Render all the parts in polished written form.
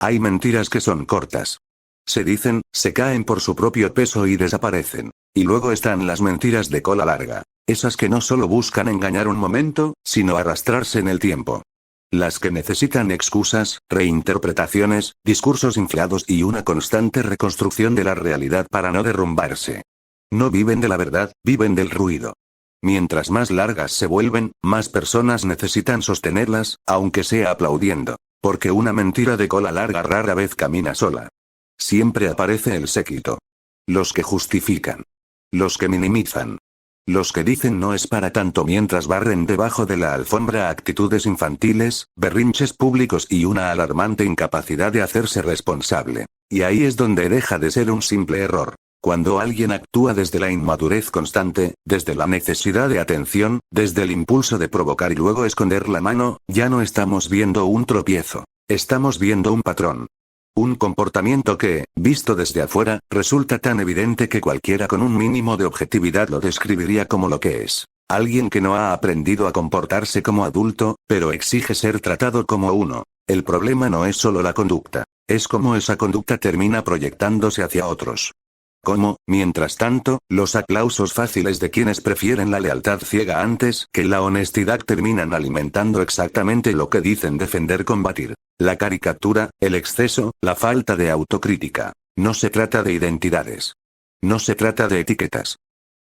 Hay mentiras que son cortas. Se dicen, se caen por su propio peso y desaparecen. Y luego están las mentiras de cola larga. Esas que no solo buscan engañar un momento, sino arrastrarse en el tiempo. Las que necesitan excusas, reinterpretaciones, discursos inflados y una constante reconstrucción de la realidad para no derrumbarse. No viven de la verdad, viven del ruido. Mientras más largas se vuelven, más personas necesitan sostenerlas, aunque sea aplaudiendo. Porque una mentira de cola larga rara vez camina sola. Siempre aparece el séquito. Los que justifican. Los que minimizan. Los que dicen no es para tanto mientras barren debajo de la alfombra actitudes infantiles, berrinches públicos y una alarmante incapacidad de hacerse responsable. Y ahí es donde deja de ser un simple error. Cuando alguien actúa desde la inmadurez constante, desde la necesidad de atención, desde el impulso de provocar y luego esconder la mano, ya no estamos viendo un tropiezo. Estamos viendo un patrón. Un comportamiento que, visto desde afuera, resulta tan evidente que cualquiera con un mínimo de objetividad lo describiría como lo que es. Alguien que no ha aprendido a comportarse como adulto, pero exige ser tratado como uno. El problema no es solo la conducta, es cómo esa conducta termina proyectándose hacia otros. Cómo, mientras tanto, los aplausos fáciles de quienes prefieren la lealtad ciega antes que la honestidad terminan alimentando exactamente lo que dicen defender combatir. La caricatura, el exceso, la falta de autocrítica. No se trata de identidades. No se trata de etiquetas.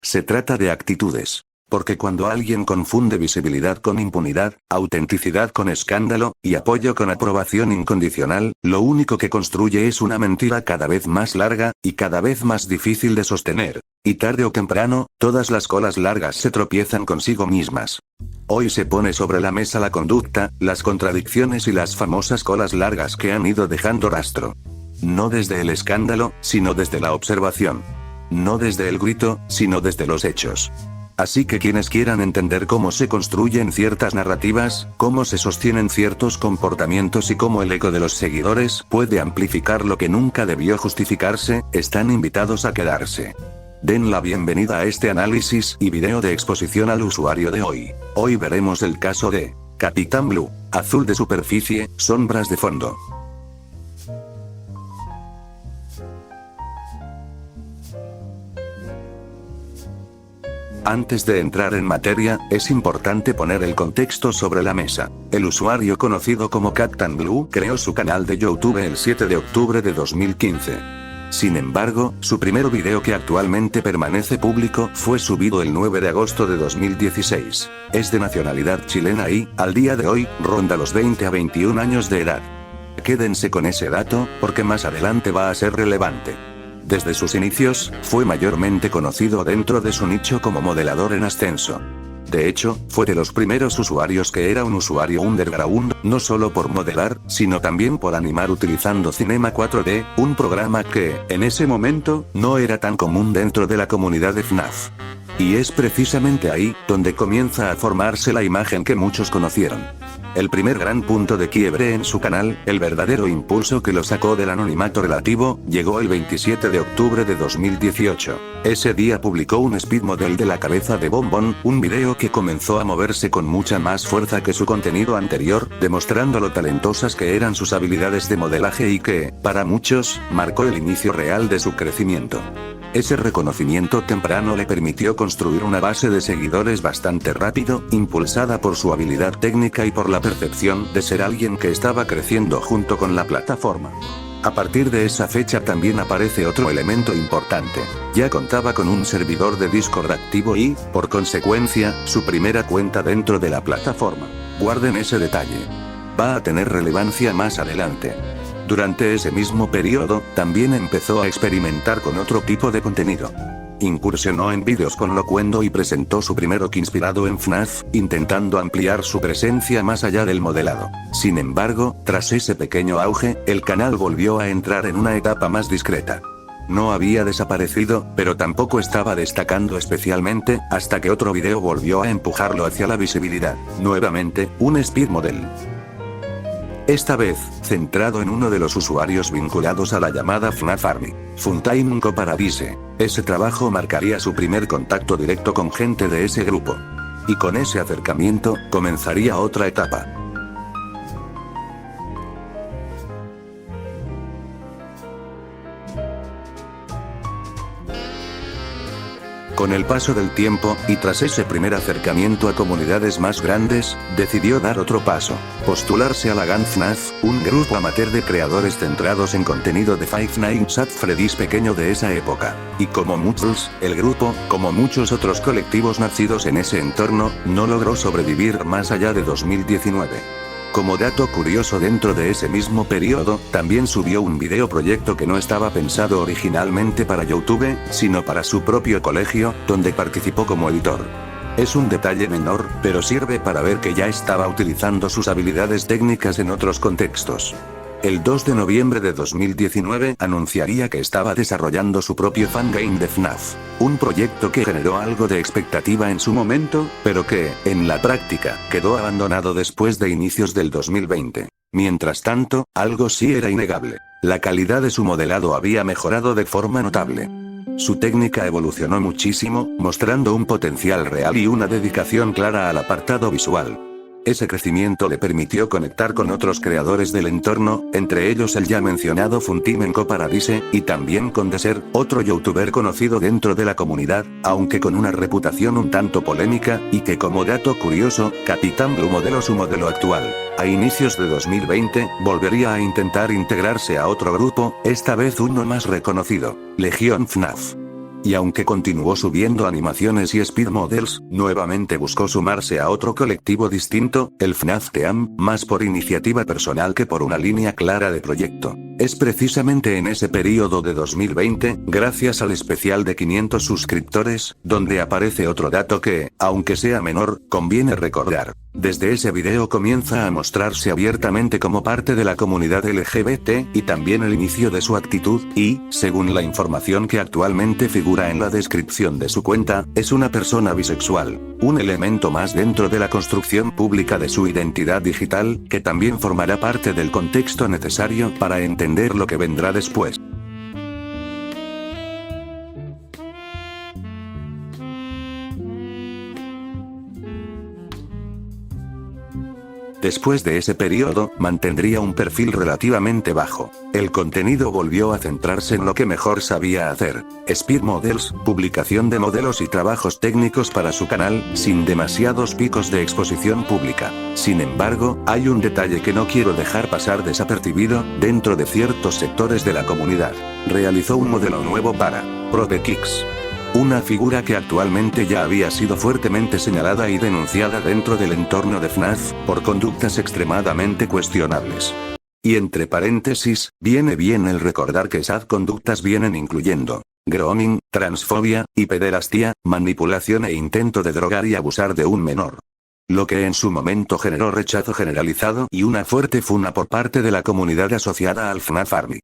Se trata de actitudes. Porque cuando alguien confunde visibilidad con impunidad, autenticidad con escándalo, y apoyo con aprobación incondicional, lo único que construye es una mentira cada vez más larga, y cada vez más difícil de sostener. Y tarde o temprano, todas las colas largas se tropiezan consigo mismas. Hoy se pone sobre la mesa la conducta, las contradicciones y las famosas colas largas que han ido dejando rastro. No desde el escándalo, sino desde la observación. No desde el grito, sino desde los hechos. Así que quienes quieran entender cómo se construyen ciertas narrativas, cómo se sostienen ciertos comportamientos y cómo el eco de los seguidores puede amplificar lo que nunca debió justificarse, están invitados a quedarse. Den la bienvenida a este análisis y video de exposición al usuario de hoy. Hoy veremos el caso de Capitán Blue, azul de superficie, sombras de fondo. Antes de entrar en materia, es importante poner el contexto sobre la mesa. El usuario conocido como Captain Blue creó su canal de YouTube el 7 de octubre de 2015. Sin embargo, su primer video que actualmente permanece público fue subido el 9 de agosto de 2016. Es de nacionalidad chilena y, al día de hoy, ronda los 20 a 21 años de edad. Quédense con ese dato, porque más adelante va a ser relevante. Desde sus inicios, fue mayormente conocido dentro de su nicho como modelador en ascenso. De hecho, fue de los primeros usuarios que era un usuario underground, no solo por modelar, sino también por animar utilizando Cinema 4D, un programa que, en ese momento, no era tan común dentro de la comunidad de FNAF. Y es precisamente ahí, donde comienza a formarse la imagen que muchos conocieron. El primer gran punto de quiebre en su canal, el verdadero impulso que lo sacó del anonimato relativo, llegó el 27 de octubre de 2018. Ese día publicó un speed model de la cabeza de Bombón, un video que comenzó a moverse con mucha más fuerza que su contenido anterior, demostrando lo talentosas que eran sus habilidades de modelaje y que, para muchos, marcó el inicio real de su crecimiento. Ese reconocimiento temprano le permitió construir una base de seguidores bastante rápido, impulsada por su habilidad técnica y por la percepción de ser alguien que estaba creciendo junto con la plataforma. A partir de esa fecha también aparece otro elemento importante. Ya contaba con un servidor de Discord activo y, por consecuencia, su primera cuenta dentro de la plataforma. Guarden ese detalle. Va a tener relevancia más adelante. Durante ese mismo periodo, también empezó a experimentar con otro tipo de contenido. Incursionó en vídeos con Locuendo y presentó su primer OC inspirado en FNAF, intentando ampliar su presencia más allá del modelado. Sin embargo, tras ese pequeño auge, el canal volvió a entrar en una etapa más discreta. No había desaparecido, pero tampoco estaba destacando especialmente, hasta que otro video volvió a empujarlo hacia la visibilidad. Nuevamente, un speed model. Esta vez, centrado en uno de los usuarios vinculados a la llamada FNAF Army, Funtime Co Paradise. Ese trabajo marcaría su primer contacto directo con gente de ese grupo. Y con ese acercamiento, comenzaría otra etapa. Con el paso del tiempo, y tras ese primer acercamiento a comunidades más grandes, decidió dar otro paso, postularse a la Gang FNAF, un grupo amateur de creadores centrados en contenido de Five Nights at Freddy's pequeño de esa época. Y como muchos, el grupo, como muchos otros colectivos nacidos en ese entorno, no logró sobrevivir más allá de 2019. Como dato curioso, dentro de ese mismo periodo, también subió un video proyecto que no estaba pensado originalmente para YouTube, sino para su propio colegio, donde participó como editor. Es un detalle menor, pero sirve para ver que ya estaba utilizando sus habilidades técnicas en otros contextos. El 2 de noviembre de 2019 anunciaría que estaba desarrollando su propio fangame de FNAF, un proyecto que generó algo de expectativa en su momento, pero que, en la práctica, quedó abandonado después de inicios del 2020. Mientras tanto, algo sí era innegable: la calidad de su modelado había mejorado de forma notable. Su técnica evolucionó muchísimo, mostrando un potencial real y una dedicación clara al apartado visual. Ese crecimiento le permitió conectar con otros creadores del entorno, entre ellos el ya mencionado Funtimenco Paradise, y también con Deser, otro youtuber conocido dentro de la comunidad, aunque con una reputación un tanto polémica, y que, como dato curioso, Capitán Blue modeló su modelo actual. A inicios de 2020, volvería a intentar integrarse a otro grupo, esta vez uno más reconocido, Legión FNAF. Y aunque continuó subiendo animaciones y speed models, nuevamente buscó sumarse a otro colectivo distinto, el FNAF Team, más por iniciativa personal que por una línea clara de proyecto. Es precisamente en ese periodo de 2020, gracias al especial de 500 suscriptores, donde aparece otro dato que, aunque sea menor, conviene recordar. Desde ese video comienza a mostrarse abiertamente como parte de la comunidad LGBT, y también el inicio de su actitud, y, según la información que actualmente figura en la descripción de su cuenta, es una persona bisexual, un elemento más dentro de la construcción pública de su identidad digital, que también formará parte del contexto necesario para entender lo que vendrá después. Después de ese periodo, mantendría un perfil relativamente bajo. El contenido volvió a centrarse en lo que mejor sabía hacer: speed models, publicación de modelos y trabajos técnicos para su canal, sin demasiados picos de exposición pública. Sin embargo, hay un detalle que no quiero dejar pasar desapercibido: dentro de ciertos sectores de la comunidad, realizó un modelo nuevo para ProTheKicks. Una figura que actualmente ya había sido fuertemente señalada y denunciada dentro del entorno de FNAF, por conductas extremadamente cuestionables. Y entre paréntesis, viene bien el recordar que esas conductas vienen incluyendo grooming, transfobia, y pederastía, manipulación e intento de drogar y abusar de un menor. Lo que en su momento generó rechazo generalizado y una fuerte funa por parte de la comunidad asociada al FNAF Army.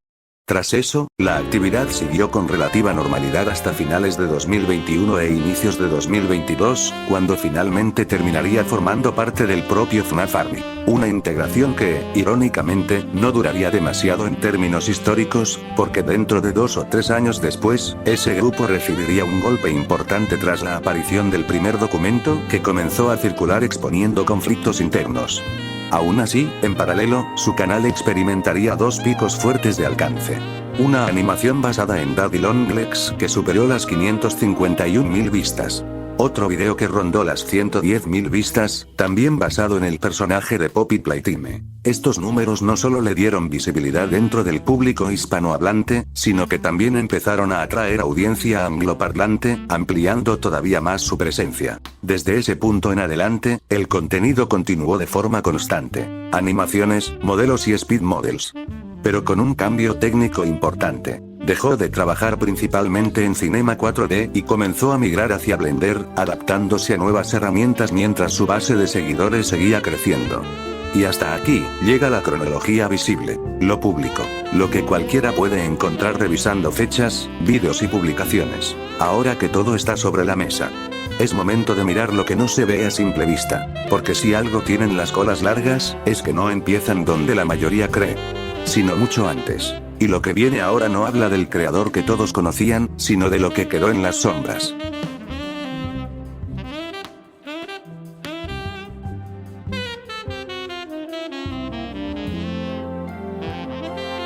Tras eso, la actividad siguió con relativa normalidad hasta finales de 2021 e inicios de 2022, cuando finalmente terminaría formando parte del propio FNAF Army. Una integración que, irónicamente, no duraría demasiado en términos históricos, porque dentro de 2 o 3 años después, ese grupo recibiría un golpe importante tras la aparición del primer documento que comenzó a circular exponiendo conflictos internos. Aún así, en paralelo, su canal experimentaría 2 picos fuertes de alcance. Una animación basada en Daddy Longlegs que superó las 551.000 vistas. Otro video que rondó las 110.000 vistas, también basado en el personaje de Poppy Playtime. Estos números no solo le dieron visibilidad dentro del público hispanohablante, sino que también empezaron a atraer audiencia angloparlante, ampliando todavía más su presencia. Desde ese punto en adelante, el contenido continuó de forma constante: animaciones, modelos y speed models. Pero con un cambio técnico importante. Dejó de trabajar principalmente en Cinema 4D y comenzó a migrar hacia Blender, adaptándose a nuevas herramientas mientras su base de seguidores seguía creciendo. Y hasta aquí, llega la cronología visible, lo público, lo que cualquiera puede encontrar revisando fechas, vídeos y publicaciones. Ahora que todo está sobre la mesa, es momento de mirar lo que no se ve a simple vista, porque si algo tienen las colas largas, es que no empiezan donde la mayoría cree, sino mucho antes. Y lo que viene ahora no habla del creador que todos conocían, sino de lo que quedó en las sombras.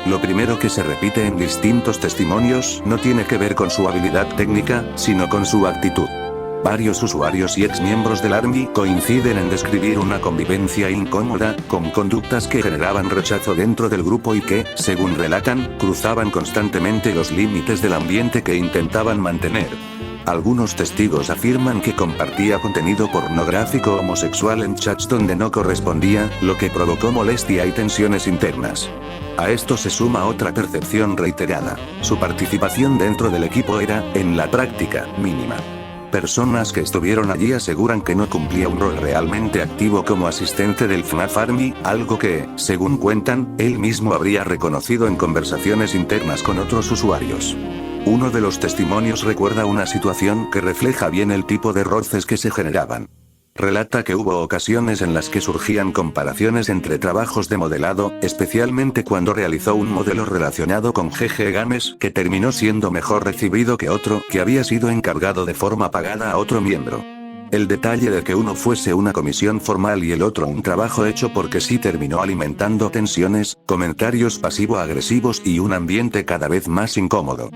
Lo primero que se repite en distintos testimonios no tiene que ver con su habilidad técnica, sino con su actitud. Varios usuarios y exmiembros del Army coinciden en describir una convivencia incómoda, con conductas que generaban rechazo dentro del grupo y que, según relatan, cruzaban constantemente los límites del ambiente que intentaban mantener. Algunos testigos afirman que compartía contenido pornográfico homosexual en chats donde no correspondía, lo que provocó molestia y tensiones internas. A esto se suma otra percepción reiterada. Su participación dentro del equipo era, en la práctica, mínima. Personas que estuvieron allí aseguran que no cumplía un rol realmente activo como asistente del FNAF Army, algo que, según cuentan, él mismo habría reconocido en conversaciones internas con otros usuarios. Uno de los testimonios recuerda una situación que refleja bien el tipo de roces que se generaban. Relata que hubo ocasiones en las que surgían comparaciones entre trabajos de modelado, especialmente cuando realizó un modelo relacionado con GG Games, que terminó siendo mejor recibido que otro, que había sido encargado de forma pagada a otro miembro. El detalle de que uno fuese una comisión formal y el otro un trabajo hecho porque sí terminó alimentando tensiones, comentarios pasivo-agresivos y un ambiente cada vez más incómodo.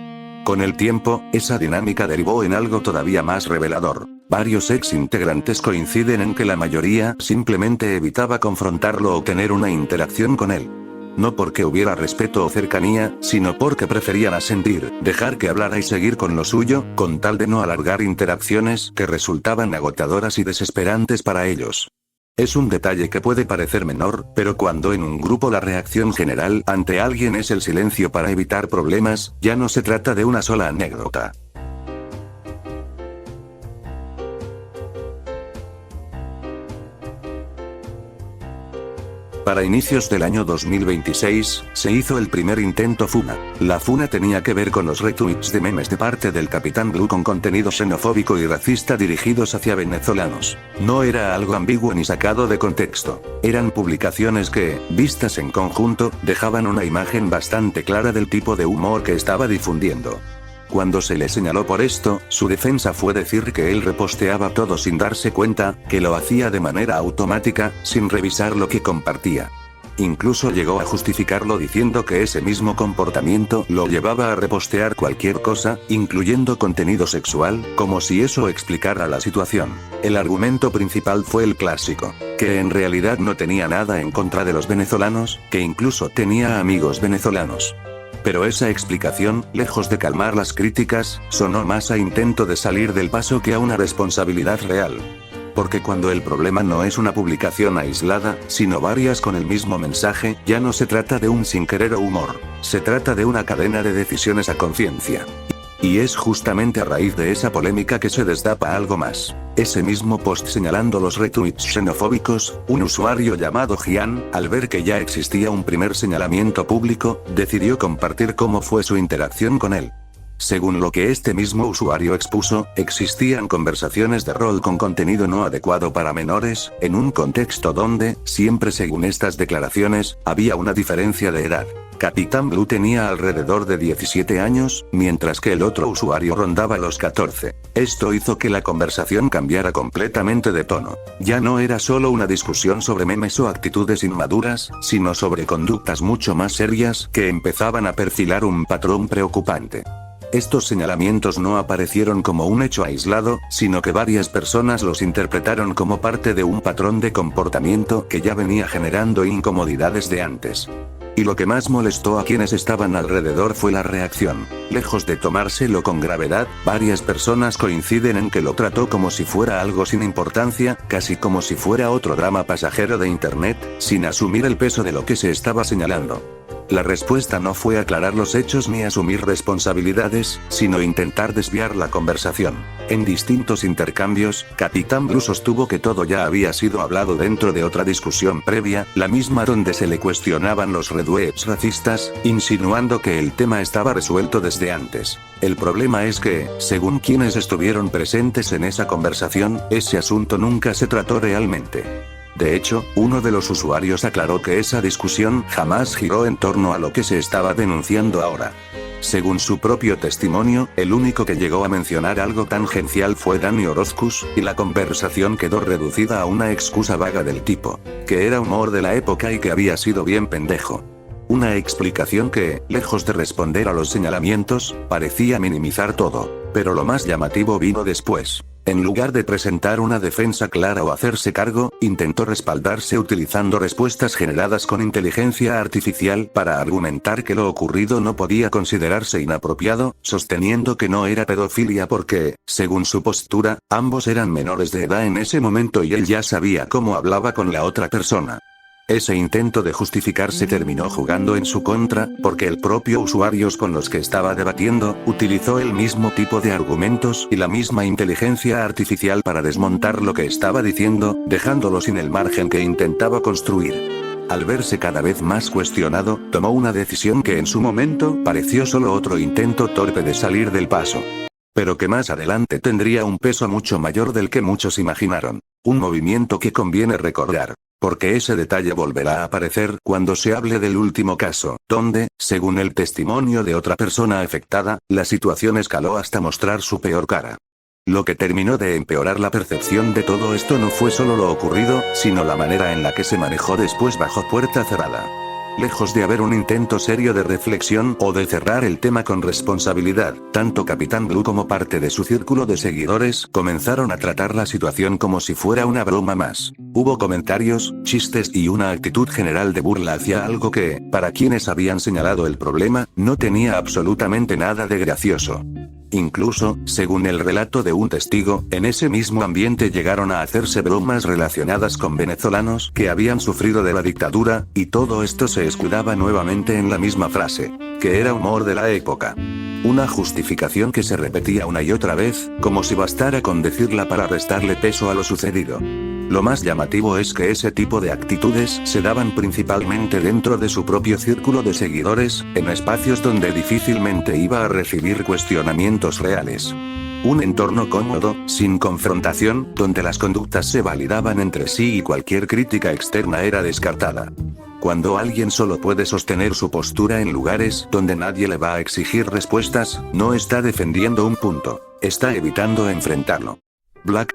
Con el tiempo, esa dinámica derivó en algo todavía más revelador. Varios ex-integrantes coinciden en que la mayoría simplemente evitaba confrontarlo o tener una interacción con él. No porque hubiera respeto o cercanía, sino porque preferían asentir, dejar que hablara y seguir con lo suyo, con tal de no alargar interacciones que resultaban agotadoras y desesperantes para ellos. Es un detalle que puede parecer menor, pero cuando en un grupo la reacción general ante alguien es el silencio para evitar problemas, ya no se trata de una sola anécdota. Para inicios del año 2026, se hizo el primer intento Funa. La Funa tenía que ver con los retweets de memes de parte del Capitán Blue con contenido xenofóbico y racista dirigidos hacia venezolanos. No era algo ambiguo ni sacado de contexto. Eran publicaciones que, vistas en conjunto, dejaban una imagen bastante clara del tipo de humor que estaba difundiendo. Cuando se le señaló por esto, su defensa fue decir que él reposteaba todo sin darse cuenta, que lo hacía de manera automática, sin revisar lo que compartía. Incluso llegó a justificarlo diciendo que ese mismo comportamiento lo llevaba a repostear cualquier cosa, incluyendo contenido sexual, como si eso explicara la situación. El argumento principal fue el clásico, que en realidad no tenía nada en contra de los venezolanos, que incluso tenía amigos venezolanos. Pero esa explicación, lejos de calmar las críticas, sonó más a intento de salir del paso que a una responsabilidad real. Porque cuando el problema no es una publicación aislada, sino varias con el mismo mensaje, ya no se trata de un sin querer o humor, se trata de una cadena de decisiones a conciencia. Y es justamente a raíz de esa polémica que se destapa algo más. Ese mismo post señalando los retweets xenofóbicos, un usuario llamado Gian, al ver que ya existía un primer señalamiento público, decidió compartir cómo fue su interacción con él. Según lo que este mismo usuario expuso, existían conversaciones de rol con contenido no adecuado para menores, en un contexto donde, siempre según estas declaraciones, había una diferencia de edad. Capitán Blue tenía alrededor de 17 años, mientras que el otro usuario rondaba los 14. Esto hizo que la conversación cambiara completamente de tono. Ya no era solo una discusión sobre memes o actitudes inmaduras, sino sobre conductas mucho más serias que empezaban a perfilar un patrón preocupante. Estos señalamientos no aparecieron como un hecho aislado, sino que varias personas los interpretaron como parte de un patrón de comportamiento que ya venía generando incomodidades de antes. Y lo que más molestó a quienes estaban alrededor fue la reacción. Lejos de tomárselo con gravedad, varias personas coinciden en que lo trató como si fuera algo sin importancia, casi como si fuera otro drama pasajero de internet, sin asumir el peso de lo que se estaba señalando. La respuesta no fue aclarar los hechos ni asumir responsabilidades, sino intentar desviar la conversación. En distintos intercambios, Capitán Blue sostuvo que todo ya había sido hablado dentro de otra discusión previa, la misma donde se le cuestionaban los retweets racistas, insinuando que el tema estaba resuelto desde antes. El problema es que, según quienes estuvieron presentes en esa conversación, ese asunto nunca se trató realmente. De hecho, uno de los usuarios aclaró que esa discusión jamás giró en torno a lo que se estaba denunciando ahora. Según su propio testimonio, el único que llegó a mencionar algo tangencial fue Dani Orozcus, y la conversación quedó reducida a una excusa vaga del tipo, que era humor de la época y que había sido bien pendejo. Una explicación que, lejos de responder a los señalamientos, parecía minimizar todo. Pero lo más llamativo vino después. En lugar de presentar una defensa clara o hacerse cargo, intentó respaldarse utilizando respuestas generadas con inteligencia artificial para argumentar que lo ocurrido no podía considerarse inapropiado, sosteniendo que no era pedofilia porque, según su postura, ambos eran menores de edad en ese momento y él ya sabía cómo hablaba con la otra persona. Ese intento de justificarse terminó jugando en su contra, porque el propio usuario con los que estaba debatiendo, utilizó el mismo tipo de argumentos y la misma inteligencia artificial para desmontar lo que estaba diciendo, dejándolo sin el margen que intentaba construir. Al verse cada vez más cuestionado, tomó una decisión que en su momento pareció solo otro intento torpe de salir del paso. Pero que más adelante tendría un peso mucho mayor del que muchos imaginaron. Un movimiento que conviene recordar. Porque ese detalle volverá a aparecer cuando se hable del último caso, donde, según el testimonio de otra persona afectada, la situación escaló hasta mostrar su peor cara. Lo que terminó de empeorar la percepción de todo esto no fue solo lo ocurrido, sino la manera en la que se manejó después bajo puerta cerrada. Lejos de haber un intento serio de reflexión o de cerrar el tema con responsabilidad, tanto Capitán Blue como parte de su círculo de seguidores comenzaron a tratar la situación como si fuera una broma más. Hubo comentarios, chistes y una actitud general de burla hacia algo que, para quienes habían señalado el problema, no tenía absolutamente nada de gracioso. Incluso, según el relato de un testigo, en ese mismo ambiente llegaron a hacerse bromas relacionadas con venezolanos que habían sufrido de la dictadura, y todo esto se escudaba nuevamente en la misma frase, que era humor de la época. Una justificación que se repetía una y otra vez, como si bastara con decirla para restarle peso a lo sucedido. Lo más llamativo es que ese tipo de actitudes se daban principalmente dentro de su propio círculo de seguidores, en espacios donde difícilmente iba a recibir cuestionamientos reales. Un entorno cómodo, sin confrontación, donde las conductas se validaban entre sí y cualquier crítica externa era descartada. Cuando alguien solo puede sostener su postura en lugares donde nadie le va a exigir respuestas, no está defendiendo un punto, está evitando enfrentarlo. Black.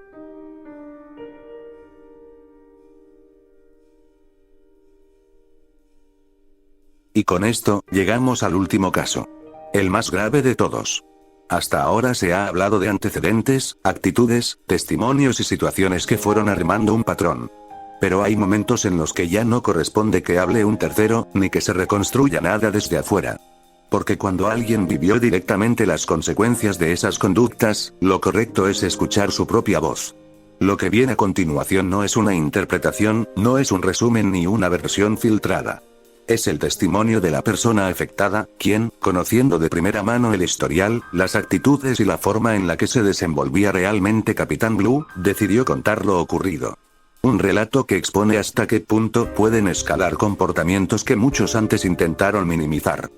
Y con esto, llegamos al último caso. El más grave de todos. Hasta ahora se ha hablado de antecedentes, actitudes, testimonios y situaciones que fueron armando un patrón. Pero hay momentos en los que ya no corresponde que hable un tercero, ni que se reconstruya nada desde afuera. Porque cuando alguien vivió directamente las consecuencias de esas conductas, lo correcto es escuchar su propia voz. Lo que viene a continuación no es una interpretación, no es un resumen ni una versión filtrada. Es el testimonio de la persona afectada, quien, conociendo de primera mano el historial, las actitudes y la forma en la que se desenvolvía realmente Capitán Blue, decidió contar lo ocurrido. Un relato que expone hasta qué punto pueden escalar comportamientos que muchos antes intentaron minimizar.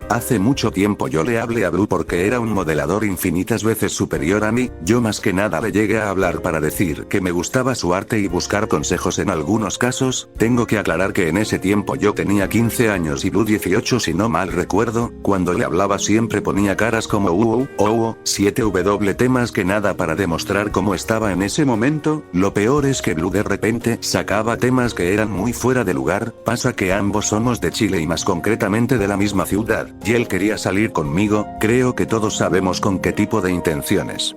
Hace mucho tiempo yo le hablé a Blue porque era un modelador infinitas veces superior a mí, yo más que nada le llegué a hablar para decir que me gustaba su arte y buscar consejos en algunos casos. Tengo que aclarar que en ese tiempo yo tenía 15 años y Blue 18 si no mal recuerdo, cuando le hablaba siempre ponía caras como 7W más que nada para demostrar cómo estaba en ese momento. Lo peor es que Blue de repente sacaba temas que eran muy fuera de lugar, pasa que ambos somos de Chile y más concretamente de la misma ciudad. Y él quería salir conmigo, creo que todos sabemos con qué tipo de intenciones.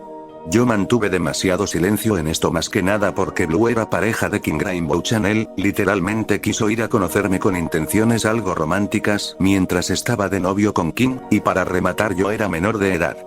Yo mantuve demasiado silencio en esto más que nada porque Blue era pareja de King Rainbow Channel, literalmente quiso ir a conocerme con intenciones algo románticas, mientras estaba de novio con King, y para rematar yo era menor de edad.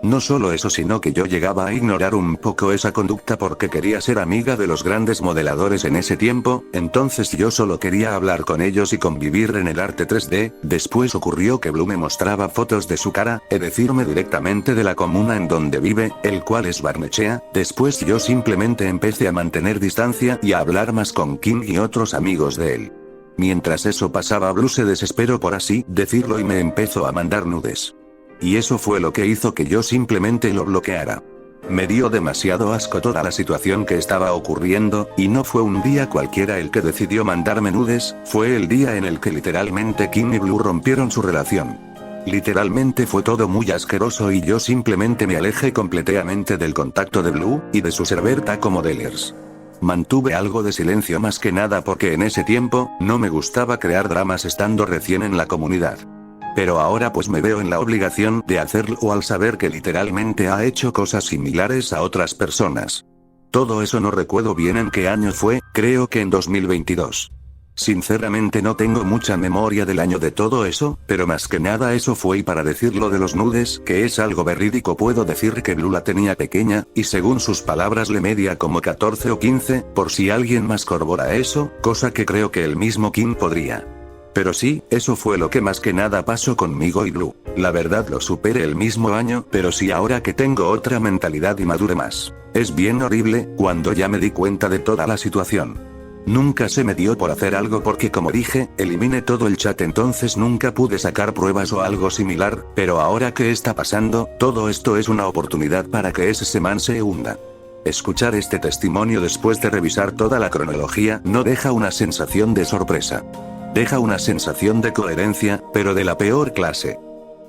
No solo eso sino que yo llegaba a ignorar un poco esa conducta porque quería ser amiga de los grandes modeladores en ese tiempo, entonces yo solo quería hablar con ellos y convivir en el arte 3D, después ocurrió que Blue me mostraba fotos de su cara, y decirme directamente de la comuna en donde vive, el cual es Barnechea, después yo simplemente empecé a mantener distancia y a hablar más con King y otros amigos de él. Mientras eso pasaba Blue se desesperó por así decirlo y me empezó a mandar nudes. Y eso fue lo que hizo que yo simplemente lo bloqueara. Me dio demasiado asco toda la situación que estaba ocurriendo, y no fue un día cualquiera el que decidió mandarme nudes, fue el día en el que literalmente Kim y Blue rompieron su relación. Literalmente fue todo muy asqueroso y yo simplemente me alejé completamente del contacto de Blue, y de su server Taco Modelers. Mantuve algo de silencio más que nada porque en ese tiempo, no me gustaba crear dramas estando recién en la comunidad. Pero ahora pues me veo en la obligación de hacerlo al saber que literalmente ha hecho cosas similares a otras personas. Todo eso no recuerdo bien en qué año fue, creo que en 2022. Sinceramente no tengo mucha memoria del año de todo eso, pero más que nada eso fue y para decir lo de los nudes, que es algo verídico puedo decir que Blue la tenía pequeña, y según sus palabras le medía como 14 o 15, por si alguien más corrobora eso, cosa que creo que el mismo Kim podría. Pero sí, eso fue lo que más que nada pasó conmigo y Blue. La verdad lo superé el mismo año, pero sí ahora que tengo otra mentalidad y madure más. Es bien horrible, cuando ya me di cuenta de toda la situación. Nunca se me dio por hacer algo porque como dije, eliminé todo el chat entonces nunca pude sacar pruebas o algo similar, pero ahora que está pasando, todo esto es una oportunidad para que ese man se hunda. Escuchar este testimonio después de revisar toda la cronología no deja una sensación de sorpresa. Deja una sensación de coherencia, pero de la peor clase.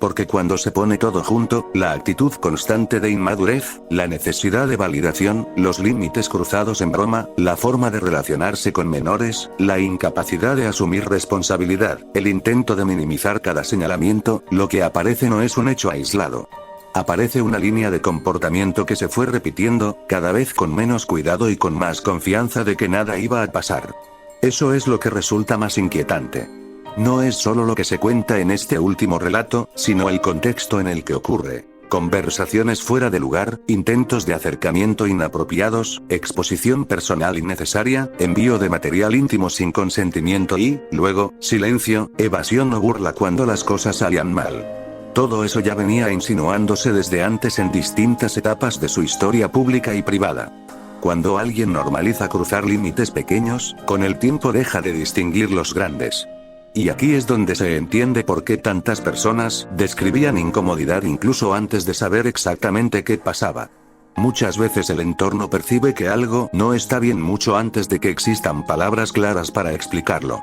Porque cuando se pone todo junto, la actitud constante de inmadurez, la necesidad de validación, los límites cruzados en broma, la forma de relacionarse con menores, la incapacidad de asumir responsabilidad, el intento de minimizar cada señalamiento, lo que aparece no es un hecho aislado. Aparece una línea de comportamiento que se fue repitiendo, cada vez con menos cuidado y con más confianza de que nada iba a pasar. Eso es lo que resulta más inquietante. No es solo lo que se cuenta en este último relato, sino el contexto en el que ocurre. Conversaciones fuera de lugar, intentos de acercamiento inapropiados, exposición personal innecesaria, envío de material íntimo sin consentimiento y, luego, silencio, evasión o burla cuando las cosas salían mal. Todo eso ya venía insinuándose desde antes en distintas etapas de su historia pública y privada. Cuando alguien normaliza cruzar límites pequeños, con el tiempo deja de distinguir los grandes. Y aquí es donde se entiende por qué tantas personas describían incomodidad incluso antes de saber exactamente qué pasaba. Muchas veces el entorno percibe que algo no está bien mucho antes de que existan palabras claras para explicarlo.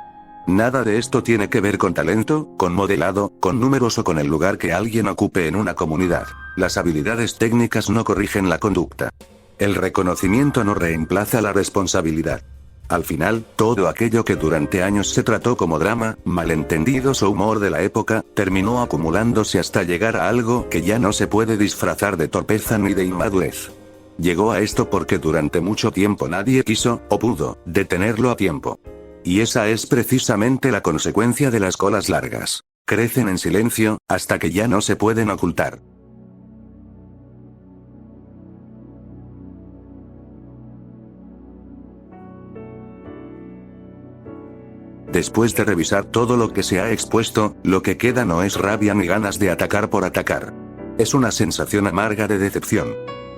Nada de esto tiene que ver con talento, con modelado, con números o con el lugar que alguien ocupe en una comunidad. Las habilidades técnicas no corrigen la conducta. El reconocimiento no reemplaza la responsabilidad. Al final, todo aquello que durante años se trató como drama, malentendidos o humor de la época, terminó acumulándose hasta llegar a algo que ya no se puede disfrazar de torpeza ni de inmadurez. Llegó a esto porque durante mucho tiempo nadie quiso, o pudo, detenerlo a tiempo. Y esa es precisamente la consecuencia de las colas largas. Crecen en silencio, hasta que ya no se pueden ocultar. Después de revisar todo lo que se ha expuesto, lo que queda no es rabia ni ganas de atacar por atacar. Es una sensación amarga de decepción.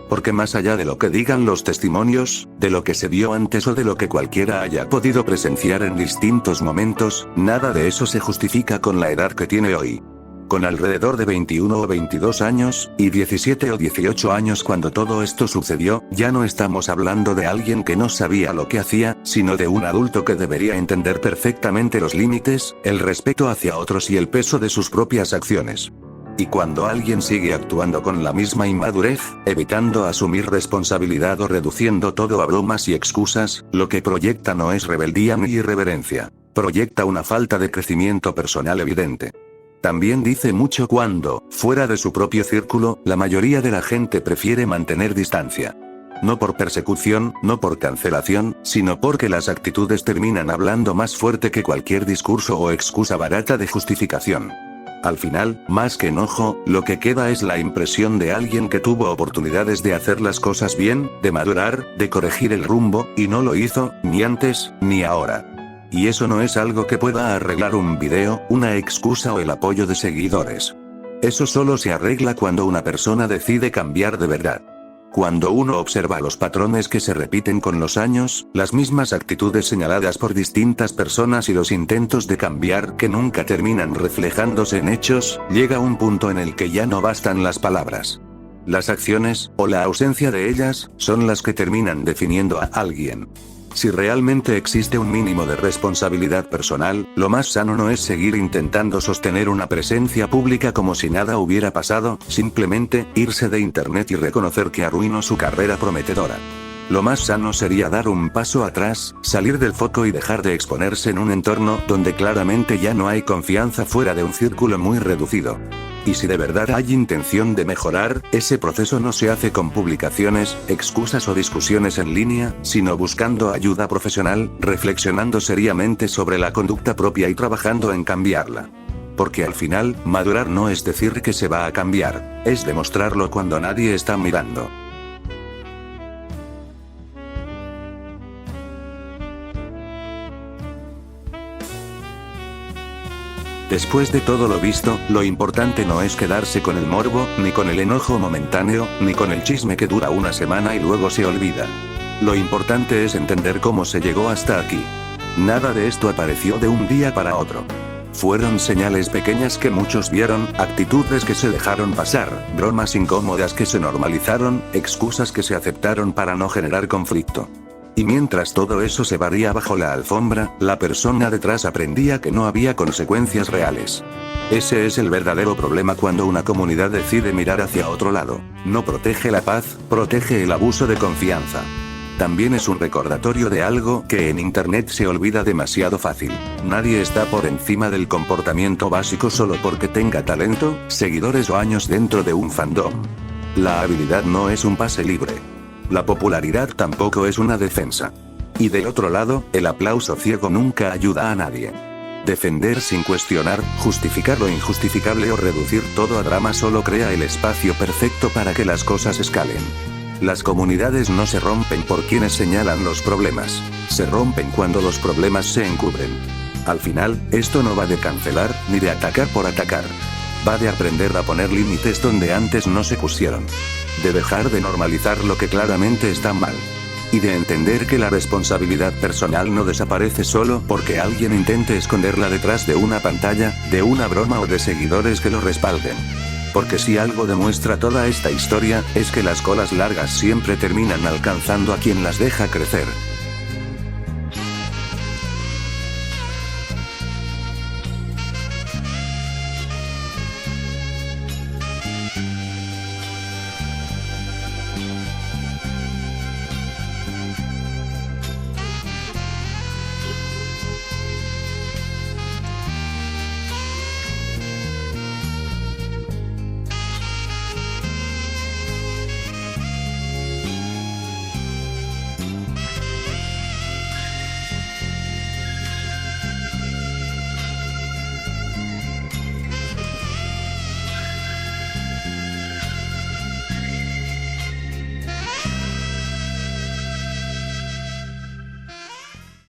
Porque más allá de lo que digan los testimonios, de lo que se vio antes o de lo que cualquiera haya podido presenciar en distintos momentos, nada de eso se justifica con la edad que tiene hoy. Con alrededor de 21 o 22 años, y 17 o 18 años cuando todo esto sucedió, ya no estamos hablando de alguien que no sabía lo que hacía, sino de un adulto que debería entender perfectamente los límites, el respeto hacia otros y el peso de sus propias acciones. Y cuando alguien sigue actuando con la misma inmadurez, evitando asumir responsabilidad o reduciendo todo a bromas y excusas, lo que proyecta no es rebeldía ni irreverencia. Proyecta una falta de crecimiento personal evidente. También dice mucho cuando, fuera de su propio círculo, la mayoría de la gente prefiere mantener distancia. No por persecución, no por cancelación, sino porque las actitudes terminan hablando más fuerte que cualquier discurso o excusa barata de justificación. Al final, más que enojo, lo que queda es la impresión de alguien que tuvo oportunidades de hacer las cosas bien, de madurar, de corregir el rumbo, y no lo hizo, ni antes, ni ahora. Y eso no es algo que pueda arreglar un video, una excusa o el apoyo de seguidores. Eso solo se arregla cuando una persona decide cambiar de verdad. Cuando uno observa los patrones que se repiten con los años, las mismas actitudes señaladas por distintas personas y los intentos de cambiar que nunca terminan reflejándose en hechos, llega un punto en el que ya no bastan las palabras. Las acciones, o la ausencia de ellas, son las que terminan definiendo a alguien. Si realmente existe un mínimo de responsabilidad personal, lo más sano no es seguir intentando sostener una presencia pública como si nada hubiera pasado, simplemente, irse de internet y reconocer que arruinó su carrera prometedora. Lo más sano sería dar un paso atrás, salir del foco y dejar de exponerse en un entorno donde claramente ya no hay confianza fuera de un círculo muy reducido. Y si de verdad hay intención de mejorar, ese proceso no se hace con publicaciones, excusas o discusiones en línea, sino buscando ayuda profesional, reflexionando seriamente sobre la conducta propia y trabajando en cambiarla. Porque al final, madurar no es decir que se va a cambiar, es demostrarlo cuando nadie está mirando. Después de todo lo visto, lo importante no es quedarse con el morbo, ni con el enojo momentáneo, ni con el chisme que dura una semana y luego se olvida. Lo importante es entender cómo se llegó hasta aquí. Nada de esto apareció de un día para otro. Fueron señales pequeñas que muchos vieron, actitudes que se dejaron pasar, bromas incómodas que se normalizaron, excusas que se aceptaron para no generar conflicto. Y mientras todo eso se barría bajo la alfombra, la persona detrás aprendía que no había consecuencias reales. Ese es el verdadero problema cuando una comunidad decide mirar hacia otro lado. No protege la paz, protege el abuso de confianza. También es un recordatorio de algo que en internet se olvida demasiado fácil. Nadie está por encima del comportamiento básico solo porque tenga talento, seguidores o años dentro de un fandom. La habilidad no es un pase libre. La popularidad tampoco es una defensa. Y del otro lado, el aplauso ciego nunca ayuda a nadie. Defender sin cuestionar, justificar lo injustificable o reducir todo a drama solo crea el espacio perfecto para que las cosas escalen. Las comunidades no se rompen por quienes señalan los problemas. Se rompen cuando los problemas se encubren. Al final, esto no va de cancelar, ni de atacar por atacar. Va de aprender a poner límites donde antes no se pusieron. De dejar de normalizar lo que claramente está mal. Y de entender que la responsabilidad personal no desaparece solo porque alguien intente esconderla detrás de una pantalla, de una broma o de seguidores que lo respalden. Porque si algo demuestra toda esta historia, es que las colas largas siempre terminan alcanzando a quien las deja crecer.